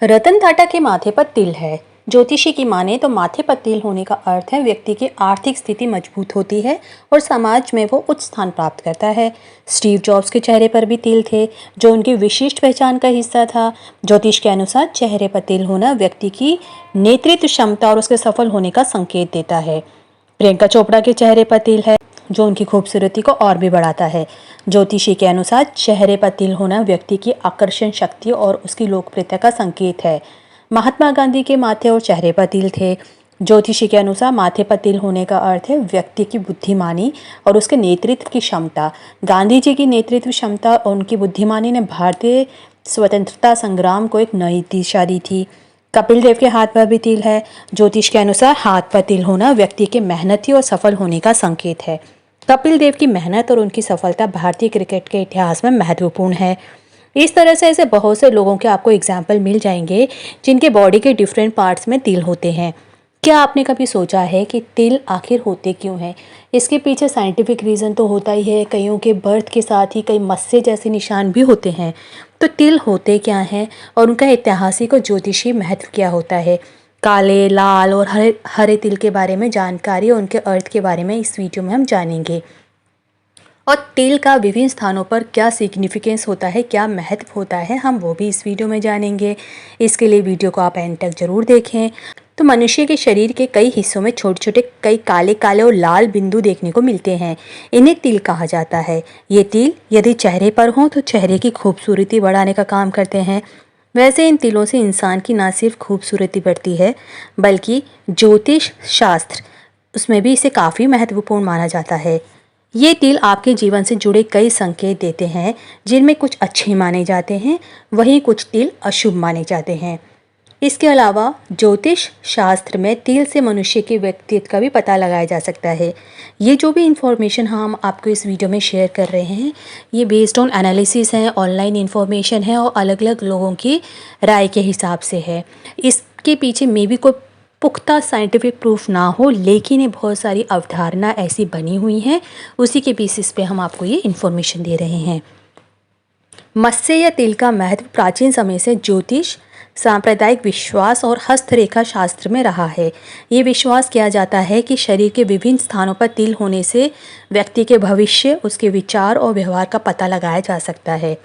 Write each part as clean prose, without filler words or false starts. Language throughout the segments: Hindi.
रतन टाटा के माथे पर तिल है। ज्योतिषी की माने तो माथे पर तिल होने का अर्थ है व्यक्ति की आर्थिक स्थिति मजबूत होती है और समाज में वो उच्च स्थान प्राप्त करता है। स्टीव जॉब्स के चेहरे पर भी तिल थे, जो उनकी विशिष्ट पहचान का हिस्सा था। ज्योतिष के अनुसार चेहरे पर तिल होना व्यक्ति की नेतृत्व क्षमता और उसके सफल होने का संकेत देता है। प्रियंका चोपड़ा के चेहरे पर तिल है, जो उनकी खूबसूरती को और भी बढ़ाता है। ज्योतिषी के अनुसार चेहरे पर तिल होना व्यक्ति की आकर्षण शक्ति और उसकी लोकप्रियता का संकेत है। महात्मा गांधी के माथे और चेहरे पर तिल थे। ज्योतिषी के अनुसार माथे पर तिल होने का अर्थ है व्यक्ति की बुद्धिमानी और उसके नेतृत्व की क्षमता। गांधी जी की नेतृत्व क्षमता और उनकी बुद्धिमानी ने भारतीय स्वतंत्रता संग्राम को एक नई दिशा दी थी। कपिल देव के हाथ पर भी तिल है। ज्योतिष के अनुसार हाथ पर तिल होना व्यक्ति के मेहनती और सफल होने का संकेत है। कपिल देव की मेहनत और उनकी सफलता भारतीय क्रिकेट के इतिहास में महत्वपूर्ण है। इस तरह से ऐसे बहुत से लोगों के आपको एग्जाम्पल मिल जाएंगे जिनके बॉडी के डिफरेंट पार्ट्स में तिल होते हैं। क्या आपने कभी सोचा है कि तिल आखिर होते क्यों हैं? इसके पीछे साइंटिफिक रीज़न तो होता ही है। कईयों के बर्थ के साथ ही कई मस्से जैसे निशान भी होते हैं। तो तिल होते क्या हैं और उनका ऐतिहासिक और ज्योतिषीय महत्व क्या होता है? काले, लाल और हरे तिल के बारे में जानकारी और उनके अर्थ के बारे में इस वीडियो में हम जानेंगे। और तिल का विभिन्न स्थानों पर क्या सिग्निफिकेंस होता है, क्या महत्व होता है, हम वो भी इस वीडियो में जानेंगे। इसके लिए वीडियो को आप एंड तक जरूर देखें। तो मनुष्य के शरीर के कई हिस्सों में छोटे छोटे कई काले काले और लाल बिंदु देखने को मिलते हैं। इन्हें तिल कहा जाता है। ये तिल यदि चेहरे पर हों तो चेहरे की खूबसूरती बढ़ाने का काम करते हैं। वैसे इन तिलों से इंसान की न सिर्फ खूबसूरती बढ़ती है, बल्कि ज्योतिष शास्त्र उसमें भी इसे काफ़ी महत्वपूर्ण माना जाता है। ये तिल आपके जीवन से जुड़े कई संकेत देते हैं, जिनमें कुछ अच्छे माने जाते हैं, वहीं कुछ तिल अशुभ माने जाते हैं। इसके अलावा ज्योतिष शास्त्र में तिल से मनुष्य के व्यक्तित्व का भी पता लगाया जा सकता है। ये जो भी इंफॉर्मेशन हम आपको इस वीडियो में शेयर कर रहे हैं, ये बेस्ड ऑन एनालिसिस है, ऑनलाइन इंफॉर्मेशन है और अलग अलग लोगों की राय के हिसाब से है। इसके पीछे मे बी कोई पुख्ता साइंटिफिक प्रूफ ना हो, लेकिन ये बहुत सारी अवधारणा ऐसी बनी हुई हैं, उसी के बेसिस पे हम आपको ये इन्फॉर्मेशन दे रहे हैं। मत्स्य या तिल का महत्व प्राचीन समय से ज्योतिष, सांप्रदायिक विश्वास और हस्तरेखा शास्त्र में रहा है। ये विश्वास किया जाता है कि शरीर के विभिन्न स्थानों पर तिल होने से व्यक्ति के भविष्य, उसके विचार और व्यवहार का पता लगाया जा सकता है।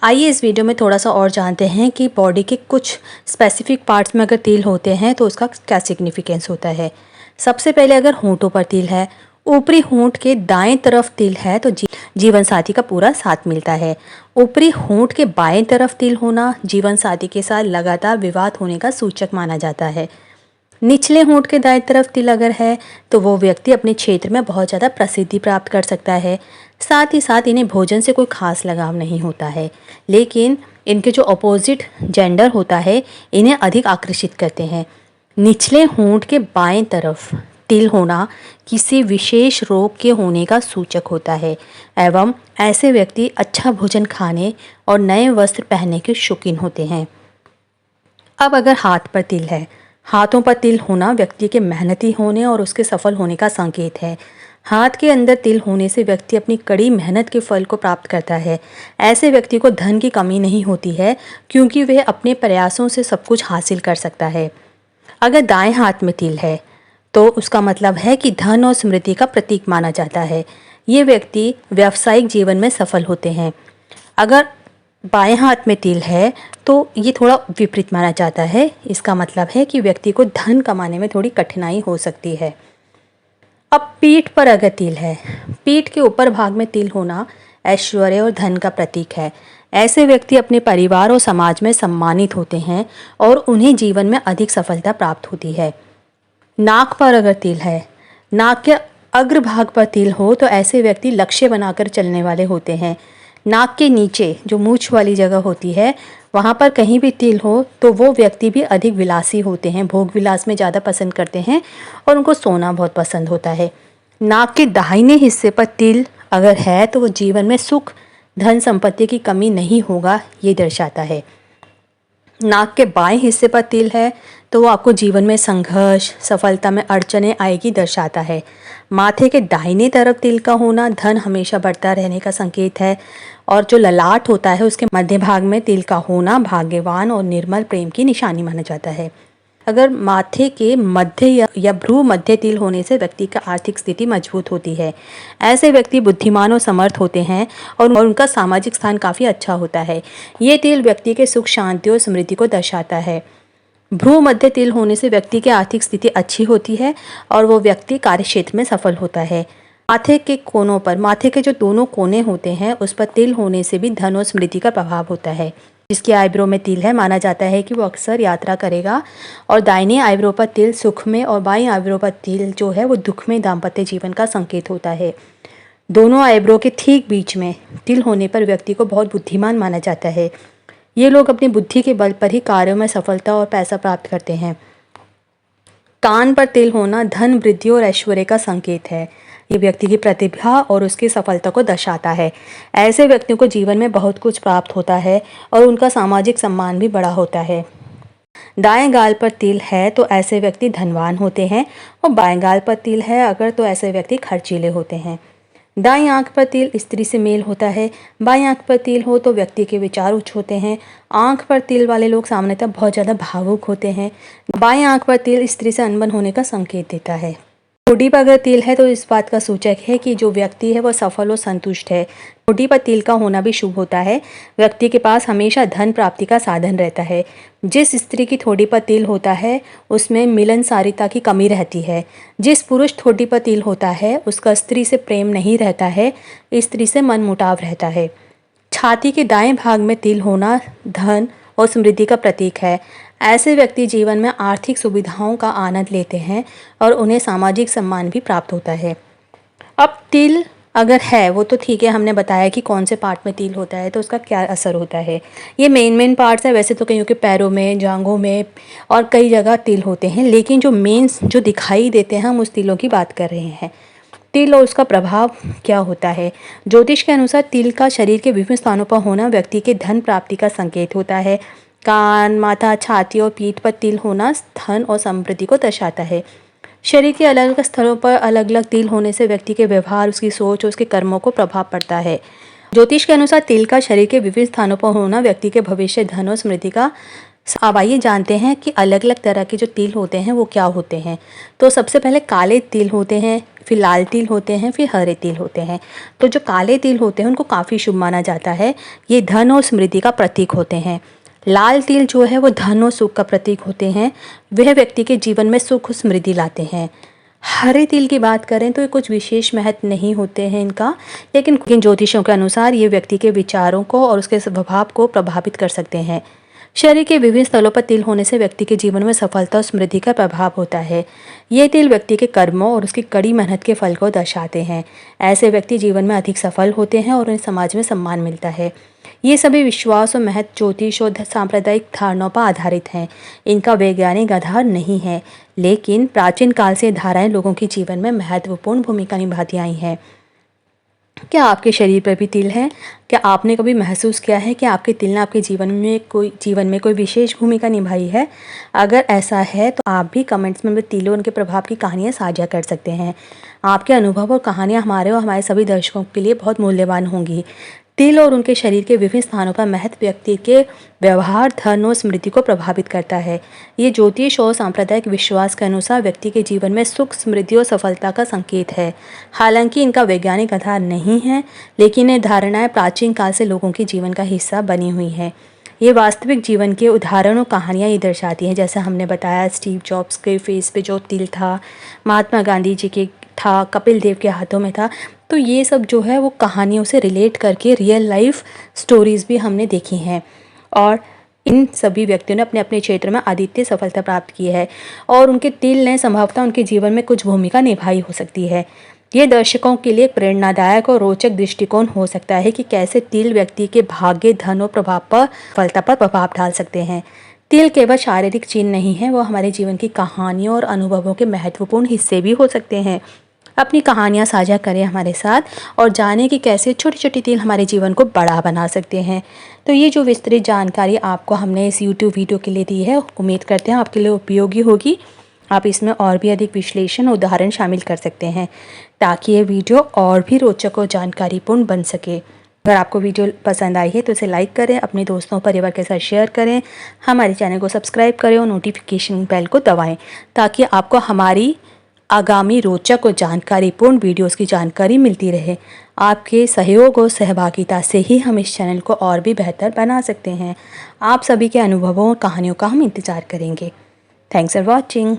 आइए इस वीडियो में थोड़ा सा और जानते हैं कि बॉडी के कुछ स्पेसिफिक पार्ट्स में अगर तिल होते हैं तो उसका क्या सिग्निफिकेंस होता है। सबसे पहले अगर होंठों पर तिल है, ऊपरी होंठ के दाएं तरफ तिल है तो जीवन साथी का पूरा साथ मिलता है। ऊपरी होंठ के बाएं तरफ तिल होना जीवन साथी के साथ लगातार विवाद होने का सूचक माना जाता है। निचले होंठ के दाएं तरफ तिल अगर है तो वो व्यक्ति अपने क्षेत्र में बहुत ज़्यादा प्रसिद्धि प्राप्त कर सकता है। साथ ही साथ इन्हें भोजन से कोई खास लगाव नहीं होता है, लेकिन इनके जो अपोजिट जेंडर होता है इन्हें अधिक आकर्षित करते हैं। निचले होंठ के बाएं तरफ तिल होना किसी विशेष रोग के होने का सूचक होता है एवं ऐसे व्यक्ति अच्छा भोजन खाने और नए वस्त्र पहनने के शौकीन होते हैं। अब अगर हाथ पर तिल है, हाथों पर तिल होना व्यक्ति के मेहनती होने और उसके सफल होने का संकेत है। हाथ के अंदर तिल होने से व्यक्ति अपनी कड़ी मेहनत के फल को प्राप्त करता है। ऐसे व्यक्ति को धन की कमी नहीं होती है, क्योंकि वह अपने प्रयासों से सब कुछ हासिल कर सकता है। अगर दाएं हाथ में तिल है तो उसका मतलब है कि धन और स्मृति का प्रतीक माना जाता है। ये व्यक्ति व्यावसायिक जीवन में सफल होते हैं। अगर बाएं हाथ में तिल है तो ये थोड़ा विपरीत माना जाता है। इसका मतलब है कि व्यक्ति को धन कमाने में थोड़ी कठिनाई हो सकती है। अब पीठ पर अगर तिल है, पीठ के ऊपर भाग में तिल होना ऐश्वर्य और धन का प्रतीक है। ऐसे व्यक्ति अपने परिवार और समाज में सम्मानित होते हैं और उन्हें जीवन में अधिक सफलता प्राप्त होती है। नाक पर अगर तिल है, नाक के अग्रभाग पर तिल हो तो ऐसे व्यक्ति लक्ष्य बनाकर चलने वाले होते हैं। नाक के नीचे जो मूंछ वाली जगह होती है, वहाँ पर कहीं भी तिल हो तो वो व्यक्ति भी अधिक विलासी होते हैं, भोग विलास में ज़्यादा पसंद करते हैं और उनको सोना बहुत पसंद होता है। नाक के दाहिने हिस्से पर तिल अगर है तो वो जीवन में सुख, धन संपत्ति की कमी नहीं होगा, ये दर्शाता है। नाक के बाएं हिस्से पर तिल है तो वो आपको जीवन में संघर्ष, सफलता में अड़चनें आएगी दर्शाता है। माथे के दाहिने तरफ तिल का होना धन हमेशा बढ़ता रहने का संकेत है। और जो ललाट होता है उसके मध्य भाग में तिल का होना भाग्यवान और निर्मल प्रेम की निशानी माना जाता है। अगर माथे के मध्य या भ्रू मध्य तिल होने से व्यक्ति का आर्थिक स्थिति मजबूत होती है। ऐसे व्यक्ति बुद्धिमान और समर्थ होते हैं और उनका सामाजिक स्थान काफ़ी अच्छा होता है। ये तिल व्यक्ति के सुख शांति और समृद्धि को दर्शाता है। भ्रू मध्य तिल होने से व्यक्ति की आर्थिक स्थिति अच्छी होती है और वो व्यक्ति कार्य क्षेत्र में सफल होता है। माथे के कोनों पर, माथे के जो दोनों कोने होते हैं उस पर तिल होने से भी धन और समृद्धि का प्रभाव होता है। जिसकी आईब्रो में तिल है, माना जाता है कि वो अक्सर यात्रा करेगा। और दाहिनी आईब्रो पर तिल सुख में और बाईं आईब्रो पर तिल जो है वो दुख में दाम्पत्य जीवन का संकेत होता है। दोनों आईब्रो के ठीक बीच में तिल होने पर व्यक्ति को बहुत बुद्धिमान माना जाता है। ये लोग अपनी बुद्धि के बल पर ही कार्यों में सफलता और पैसा प्राप्त करते हैं। कान पर तिल होना धन वृद्धि और ऐश्वर्य का संकेत है। ये व्यक्ति की प्रतिभा और उसकी सफलता को दर्शाता है। ऐसे व्यक्तियों को जीवन में बहुत कुछ प्राप्त होता है और उनका सामाजिक सम्मान भी बड़ा होता है। दाएं गाल पर तिल है तो ऐसे व्यक्ति धनवान होते हैं और बाएं गाल पर तिल है अगर तो ऐसे व्यक्ति खर्चीले होते हैं। दाईं आंख पर तिल स्त्री से मेल होता है। बाईं आंख पर तिल हो तो व्यक्ति के विचार उच्च होते हैं। आंख पर तिल वाले लोग सामान्यतः बहुत ज़्यादा भावुक होते हैं। बाईं आंख पर तिल स्त्री से अनबन होने का संकेत देता है। ठोड़ी पर अगर तिल है तो इस बात का सूचक है कि जो व्यक्ति है वह सफल और संतुष्ट है। ठोड़ी पर तिल का होना भी शुभ होता है। व्यक्ति के पास हमेशा धन प्राप्ति का साधन रहता है। जिस स्त्री की ठोड़ी पर तिल होता है उसमें मिलनसारिता की कमी रहती है। जिस पुरुष ठोड़ी पर तिल होता है उसका स्त्री से प्रेम नहीं रहता है, स्त्री से मनमुटाव रहता है। छाती के दाएं भाग में तिल होना धन और समृद्धि का प्रतीक है। ऐसे व्यक्ति जीवन में आर्थिक सुविधाओं का आनंद लेते हैं और उन्हें सामाजिक सम्मान भी प्राप्त होता है। अब तिल अगर है वो तो ठीक है, हमने बताया कि कौन से पार्ट में तिल होता है तो उसका क्या असर होता है। ये मेन पार्ट्स है। वैसे तो कईयों के पैरों में, जांघों में और कई जगह तिल होते हैं, लेकिन जो मेन जो दिखाई देते हैं हम उस तिलों की बात कर रहे हैं। तिल और उसका प्रभाव क्या होता है। ज्योतिष के अनुसार तिल का शरीर के विभिन्न स्थानों पर होना व्यक्ति के धन प्राप्ति का संकेत होता है। कान, माथा, छाती और पीठ पर तिल होना धन और समृद्धि को दर्शाता है। शरीर के अलग अलग स्थलों पर अलग अलग तिल होने से व्यक्ति के व्यवहार, उसकी सोच और उसके कर्मों को प्रभाव पड़ता है। ज्योतिष के अनुसार तिल का शरीर के विभिन्न स्थानों पर होना व्यक्ति के भविष्य, धन और समृद्धि का। अब आइए जानते हैं कि अलग अलग तरह के जो तिल होते हैं वो क्या होते हैं। तो सबसे पहले काले तिल होते हैं, फिर लाल तिल होते हैं, फिर हरे तिल होते हैं। तो जो काले तिल होते हैं उनको काफ़ी शुभ माना जाता है। ये धन और समृद्धि का प्रतीक होते हैं। लाल तिल जो है वो धन और सुख का प्रतीक होते हैं। वह व्यक्ति के जीवन में सुख और समृद्धि लाते हैं। हरे तिल की बात करें तो ये कुछ विशेष महत्व नहीं होते हैं इनका, लेकिन ज्योतिषों के अनुसार ये व्यक्ति के विचारों को और उसके स्वभाव को प्रभावित कर सकते हैं। शरीर के विभिन्न स्थलों पर तिल होने से व्यक्ति के जीवन में सफलता और समृद्धि का प्रभाव होता है। ये तिल व्यक्ति के कर्मों और उसकी कड़ी मेहनत के फल को दर्शाते हैं। ऐसे व्यक्ति जीवन में अधिक सफल होते हैं और उन्हें समाज में सम्मान मिलता है। ये सभी विश्वास और महत्व ज्योतिष और सांप्रदायिक धारणाओं पर आधारित हैं। इनका वैज्ञानिक आधार नहीं है, लेकिन प्राचीन काल से धाराएं लोगों के जीवन में महत्वपूर्ण भूमिका निभाती आई हैं। क्या आपके शरीर पर भी तिल है? क्या आपने कभी महसूस किया है कि आपके तिल ने आपके जीवन में कोई विशेष भूमिका निभाई है? अगर ऐसा है तो आप भी कमेंट्स में तिल और उनके प्रभाव की कहानियाँ साझा कर सकते हैं। आपके अनुभव और कहानियाँ हमारे और हमारे सभी दर्शकों के लिए बहुत मूल्यवान होंगी। तिल और उनके शरीर के विभिन्न स्थानों पर महत्व व्यक्ति के व्यवहार, धन और स्मृति को प्रभावित करता है। ये ज्योतिष और सांप्रदायिक विश्वास के अनुसार व्यक्ति के जीवन में सुख, समृद्धि और सफलता का संकेत है। हालांकि इनका वैज्ञानिक आधार नहीं है, लेकिन ये धारणाएं प्राचीन काल से लोगों के जीवन का हिस्सा बनी हुई हैं। ये वास्तविक जीवन के उदाहरण और कहानियाँ ये दर्शाती हैं। जैसे हमने बताया, स्टीव जॉब्स के फेस पे जो तिल था, महात्मा गांधी जी के था, कपिल देव के हाथों में था। तो ये सब जो है वो कहानियों से रिलेट करके रियल लाइफ स्टोरीज़ भी हमने देखी हैं और इन सभी व्यक्तियों ने अपने अपने क्षेत्र में अद्वितीय सफलता प्राप्त की है और उनके तिल ने संभवतः उनके जीवन में कुछ भूमिका निभाई हो सकती है। ये दर्शकों के लिए प्रेरणादायक और रोचक दृष्टिकोण हो सकता है कि कैसे तिल व्यक्ति के भाग्य, धन और सफलता पर प्रभाव डाल सकते हैं। तिल केवल शारीरिक चिन्ह नहीं है, वो हमारे जीवन की कहानियों और अनुभवों के महत्वपूर्ण हिस्से भी हो सकते हैं। अपनी कहानियाँ साझा करें हमारे साथ और जानें कि कैसे छोटी छोटी तिल हमारे जीवन को बड़ा बना सकते हैं। तो ये जो विस्तृत जानकारी आपको हमने इस YouTube वीडियो के लिए दी है, उम्मीद करते हैं आपके लिए उपयोगी होगी। आप इसमें और भी अधिक विश्लेषण, उदाहरण शामिल कर सकते हैं ताकि ये वीडियो और भी रोचक और जानकारीपूर्ण बन सके। अगर आपको वीडियो पसंद आई है तो इसे लाइक करें, अपने दोस्तों परिवार के साथ शेयर करें, हमारे चैनल को सब्सक्राइब करें और नोटिफिकेशन बेल को दबाएं ताकि आपको हमारी आगामी रोचक और जानकारीपूर्ण वीडियोस की जानकारी मिलती रहे। आपके सहयोग और सहभागिता से ही हम इस चैनल को और भी बेहतर बना सकते हैं। आप सभी के अनुभवों और कहानियों का हम इंतज़ार करेंगे। Thanks for watching.